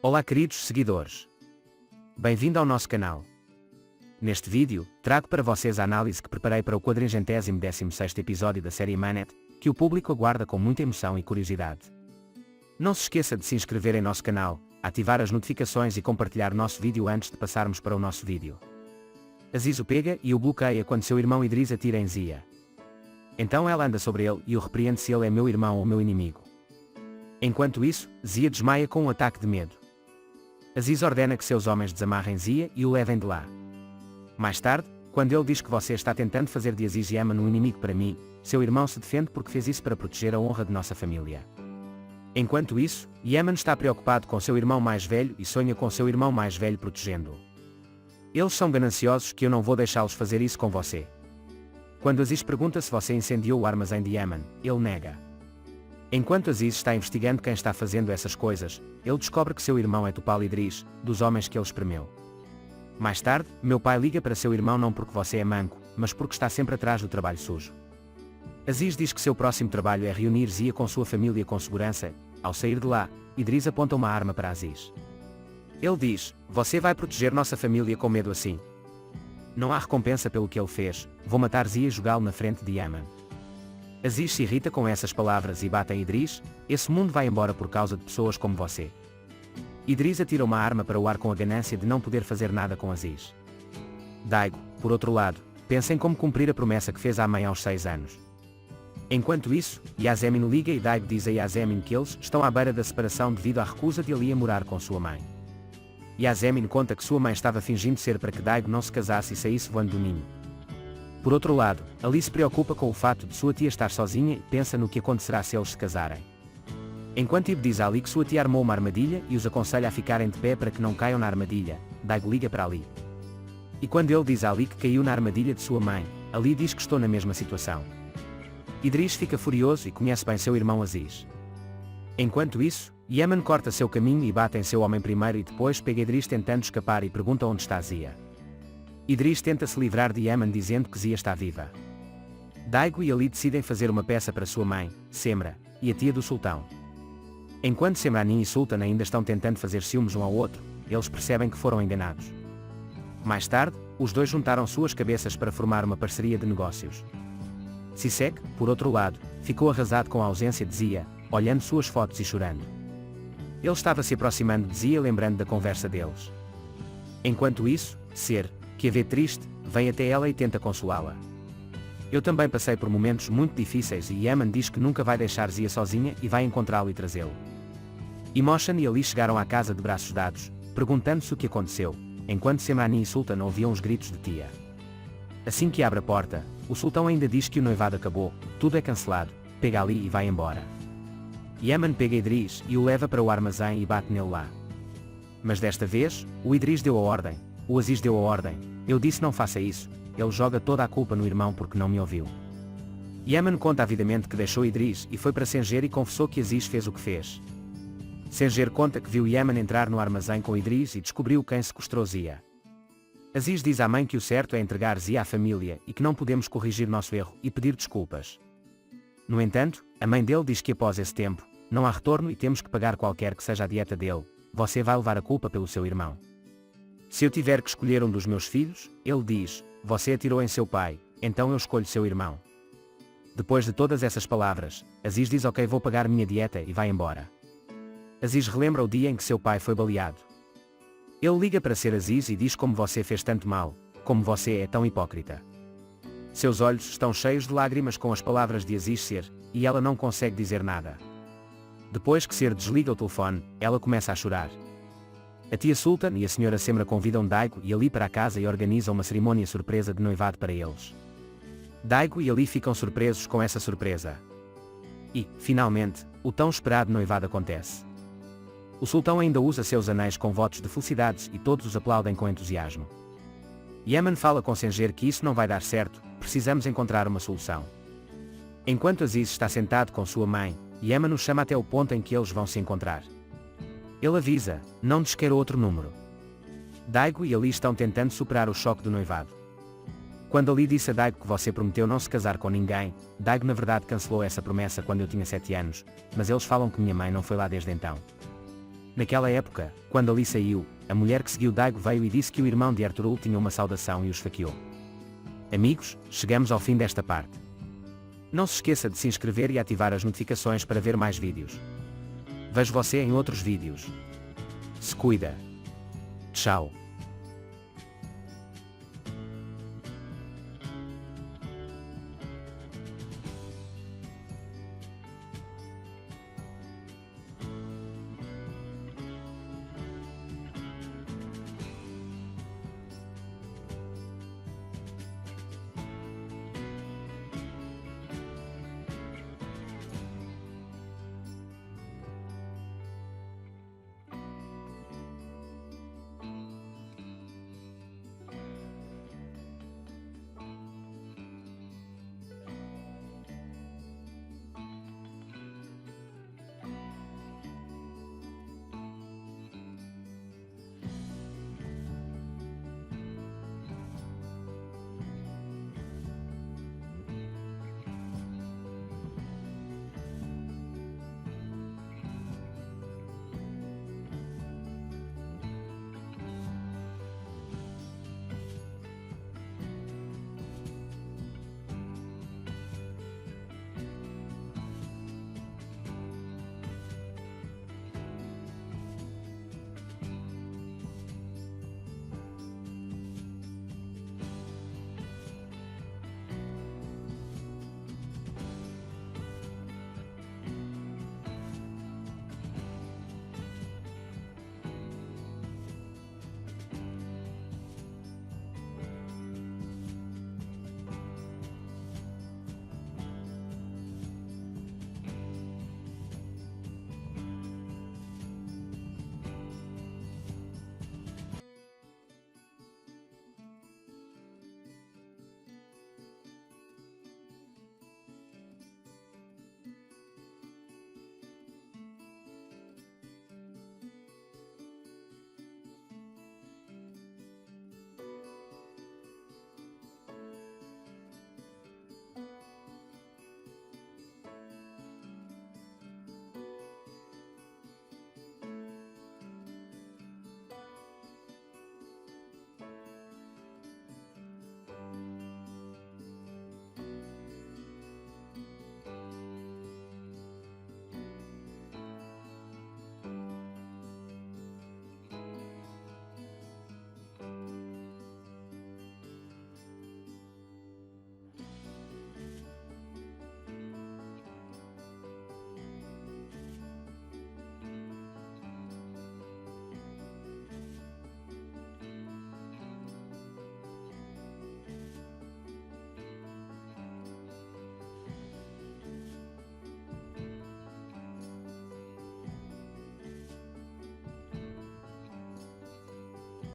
Olá queridos seguidores. Bem-vindo ao nosso canal. Neste vídeo, trago para vocês a análise que preparei para o 416º episódio da série Manet, que o público aguarda com muita emoção e curiosidade. Não se esqueça de se inscrever em nosso canal, ativar as notificações e compartilhar nosso vídeo antes de passarmos para o nosso vídeo. Aziz o pega e o bloqueia quando seu irmão Idris atira em Zia. Então ela anda sobre ele e o repreende se ele é meu irmão ou meu inimigo. Enquanto isso, Zia desmaia com um ataque de medo. Aziz ordena que seus homens desamarrem Zia e o levem de lá. Mais tarde, quando ele diz que você está tentando fazer de Aziz Yaman um inimigo para mim, seu irmão se defende porque fez isso para proteger a honra de nossa família. Enquanto isso, Yaman está preocupado com seu irmão mais velho e sonha com seu irmão mais velho protegendo-o. Eles são gananciosos que eu não vou deixá-los fazer isso com você. Quando Aziz pergunta se você incendiou o armazém de Yaman, ele nega. Enquanto Aziz está investigando quem está fazendo essas coisas, ele descobre que seu irmão é Tupal Idris, dos homens que ele espremeu. Mais tarde, meu pai liga para seu irmão não porque você é manco, mas porque está sempre atrás do trabalho sujo. Aziz diz que seu próximo trabalho é reunir Zia com sua família com segurança. Ao sair de lá, Idris aponta uma arma para Aziz. Ele diz: "Você vai proteger nossa família com medo assim? Não há recompensa pelo que ele fez, vou matar Zia e jogá-lo na frente de Yaman." Aziz se irrita com essas palavras e bate em Idris: "Esse mundo vai embora por causa de pessoas como você." Idris atira uma arma para o ar com a ganância de não poder fazer nada com Aziz. Daigo, por outro lado, pensa em como cumprir a promessa que fez à mãe aos 6 anos. Enquanto isso, Yasemin liga e Daigo diz a Yasemin que eles estão à beira da separação devido à recusa de Ali a morar com sua mãe. Yasemin conta que sua mãe estava fingindo ser para que Daigo não se casasse e saísse voando do ninho. Por outro lado, Ali se preocupa com o fato de sua tia estar sozinha e pensa no que acontecerá se eles se casarem. Enquanto Ibe diz a Ali que sua tia armou uma armadilha e os aconselha a ficarem de pé para que não caiam na armadilha, Daigo liga para Ali. E quando ele diz a Ali que caiu na armadilha de sua mãe, Ali diz que estou na mesma situação. Idris fica furioso e conhece bem seu irmão Aziz. Enquanto isso, Yaman corta seu caminho e bate em seu homem primeiro e depois pega Idris tentando escapar e pergunta onde está Zia. Idris tenta se livrar de Yaman dizendo que Zia está viva. Daigo e Ali decidem fazer uma peça para sua mãe, Semra, e a tia do sultão. Enquanto Semranin e Sultan ainda estão tentando fazer ciúmes um ao outro, eles percebem que foram enganados. Mais tarde, os dois juntaram suas cabeças para formar uma parceria de negócios. Sisek, por outro lado, ficou arrasado com a ausência de Zia, olhando suas fotos e chorando. Ele estava se aproximando de Zia lembrando da conversa deles. Enquanto isso, Ser, que a vê triste, vem até ela e tenta consolá-la. Eu também passei por momentos muito difíceis e Yaman diz que nunca vai deixar Zia sozinha e vai encontrá-lo e trazê-lo. Imoshan e Ali chegaram à casa de braços dados, perguntando-se o que aconteceu, enquanto Semranin e Sultan ouviam os gritos de tia. Assim que abre a porta, o sultão ainda diz que o noivado acabou, tudo é cancelado, pega Ali e vai embora. Yaman pega Idris e o leva para o armazém e bate nele lá. Mas desta vez, o Idris deu a ordem, o Aziz deu a ordem, eu disse não faça isso, ele joga toda a culpa no irmão porque não me ouviu. Yaman conta avidamente que deixou Idris e foi para Senger e confessou que Aziz fez o que fez. Senger conta que viu Yaman entrar no armazém com Idris e descobriu quem sequestrou Zia. Aziz diz à mãe que o certo é entregar Zia à família e que não podemos corrigir nosso erro e pedir desculpas. No entanto, a mãe dele diz que após esse tempo, não há retorno e temos que pagar qualquer que seja a dieta dele, você vai levar a culpa pelo seu irmão. Se eu tiver que escolher um dos meus filhos, ele diz, você atirou em seu pai, então eu escolho seu irmão. Depois de todas essas palavras, Aziz diz ok vou pagar minha dieta e vai embora. Aziz relembra o dia em que seu pai foi baleado. Ele liga para Ser Aziz e diz como você fez tanto mal, como você é tão hipócrita. Seus olhos estão cheios de lágrimas com as palavras de Aziz Ser, e ela não consegue dizer nada. Depois que Ser desliga o telefone, ela começa a chorar. A tia Sultan e a senhora Semra convidam Daigo e Ali para a casa e organizam uma cerimônia surpresa de noivado para eles. Daigo e Ali ficam surpresos com essa surpresa. E, finalmente, o tão esperado noivado acontece. O sultão ainda usa seus anéis com votos de felicidades e todos os aplaudem com entusiasmo. Yaman fala com Senger que isso não vai dar certo, precisamos encontrar uma solução. Enquanto Aziz está sentado com sua mãe, Yaman o chama até o ponto em que eles vão se encontrar. Ele avisa, não desqueira outro número. Daigo e Ali estão tentando superar o choque do noivado. Quando Ali disse a Daigo que você prometeu não se casar com ninguém, Daigo na verdade cancelou essa promessa quando eu tinha 7 anos, mas eles falam que minha mãe não foi lá desde então. Naquela época, quando ali saiu, a mulher que seguiu Daigo veio e disse que o irmão de Ertugrul tinha uma saudação e o esfaqueou. Amigos, chegamos ao fim desta parte. Não se esqueça de se inscrever e ativar as notificações para ver mais vídeos. Vejo você em outros vídeos. Se cuida. Tchau.